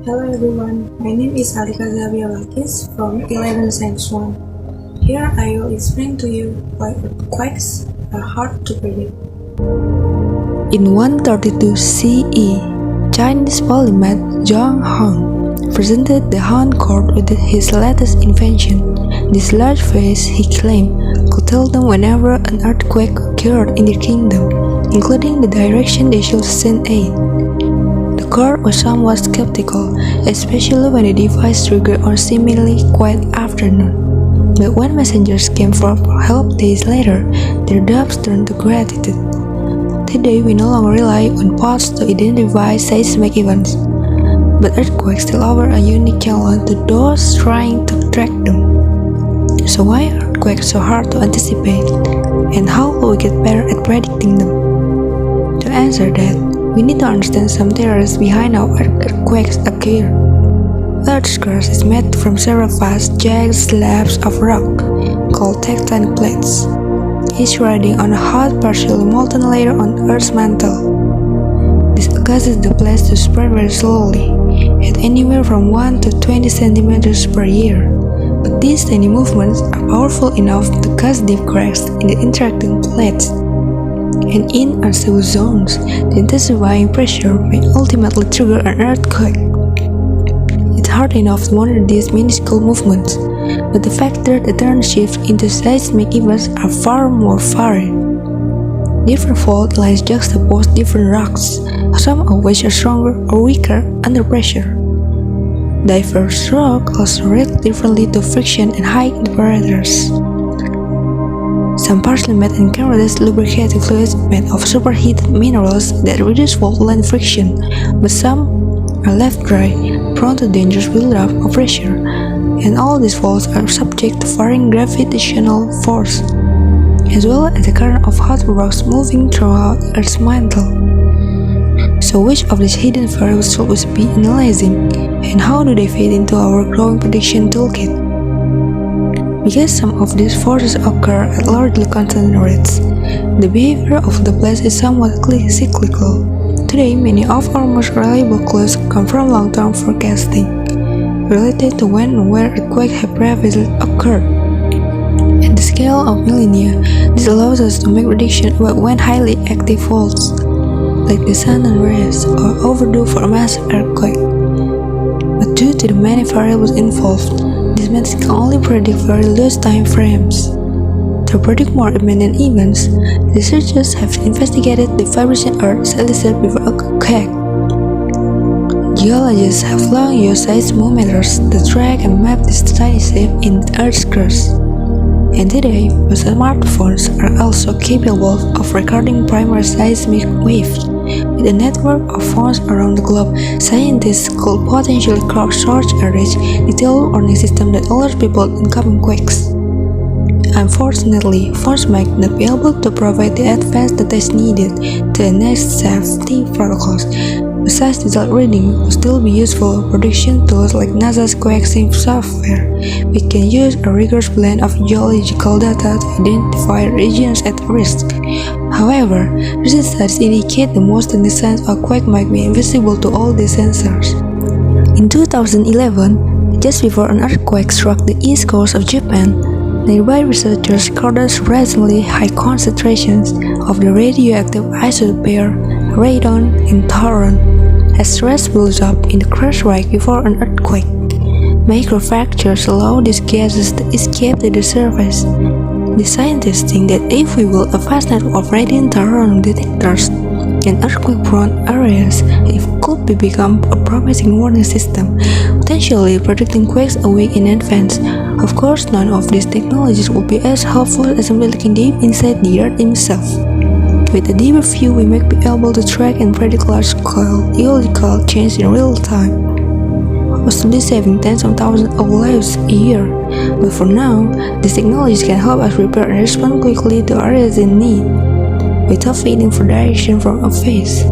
Hello everyone, my name is Alika balqis from 11 Science 1. Here I will explain to you why earthquakes are hard to predict. In 132 CE, Chinese polymath Zhang Hong presented the Han court with his latest invention. This large face, he claimed, could tell them whenever an earthquake occurred in their kingdom, including the direction they should send aid. The court was somewhat skeptical, especially when the device triggered on seemingly quiet afternoon. But when messengers came for help days later, their doubts turned to gratitude. Today, we no longer rely on pods to identify seismic events, but earthquakes still offer a unique challenge to those trying to track them. So why are earthquakes so hard to anticipate, and how will we get better at predicting them? To answer that, we need to understand some theories behind how earthquakes occur. Earth's crust is made from several vast, jagged slabs of rock, called tectonic plates, each riding on a hot, partially molten layer on Earth's mantle. This causes the plates to spread very slowly, at anywhere from 1 to 20 centimeters per year. But these tiny movements are powerful enough to cause deep cracks in the interacting plates. And in unstable zones, the intensifying pressure may ultimately trigger an earthquake. It's hard enough to monitor these minuscule movements, but the factors that turn shifts into seismic events are far more varied. Different fault lines juxtapose different rocks, some of which are stronger or weaker under pressure. Diverse rock also react differently to friction and high temperatures. Some partially made and chemical lubricating fluids made of superheated minerals that reduce fault line friction, but some are left dry, prone to dangerous buildup of pressure, and all these faults are subject to varying gravitational force, as well as the current of hot rocks moving throughout Earth's mantle. So which of these hidden variables should we be analyzing, and how do they fit into our growing prediction toolkit? Because some of these forces occur at largely constant rates, the behavior of the plates is somewhat cyclical. Today, many of our most reliable clues come from long-term forecasting, related to when and where earthquakes have previously occurred. At the scale of millennia, this allows us to make predictions about when highly active faults, like the San Andreas, are overdue for a massive earthquake. But due to the many variables involved, these methods can only predict very loose time frames. To predict more imminent events, researchers have investigated the vibration Earth elicited before a quake. Geologists have long used seismometers to track and map this tiny shift in Earth's crust. And today, most smartphones are also capable of recording primary seismic waves. With a network of phones around the globe, scientists could potentially crowdsource a rich, detailed warning system that alerts people in coming quakes. Unfortunately, phones might not be able to provide the advanced data needed to enhance safety protocols. Besides digital reading will still be useful, prediction tools like NASA's QuakeSim software, which can use a rigorous blend of geological data to identify regions at risk. However, recent studies indicate that most of the signs of a quake might be invisible to all these sensors. In 2011, just before an earthquake struck the east coast of Japan, nearby researchers recorded surprisingly high concentrations of the radioactive isotope pair radon and thoron. As stress builds up in the crust right before an earthquake, microfractures allow these gases to escape to the surface. The scientists think that if we build a vast network of radon thoron detectors in earthquake-prone areas, it could become a promising warning system, potentially predicting quakes a week in advance. Of course, none of these technologies will be as helpful as looking deep inside the Earth itself. With a deeper view, we may be able to track and predict large-scale geological change in real time, possibly saving tens of thousands of lives a year. But for now, these technologies can help us prepare and respond quickly to areas in need, without waiting for direction from a face.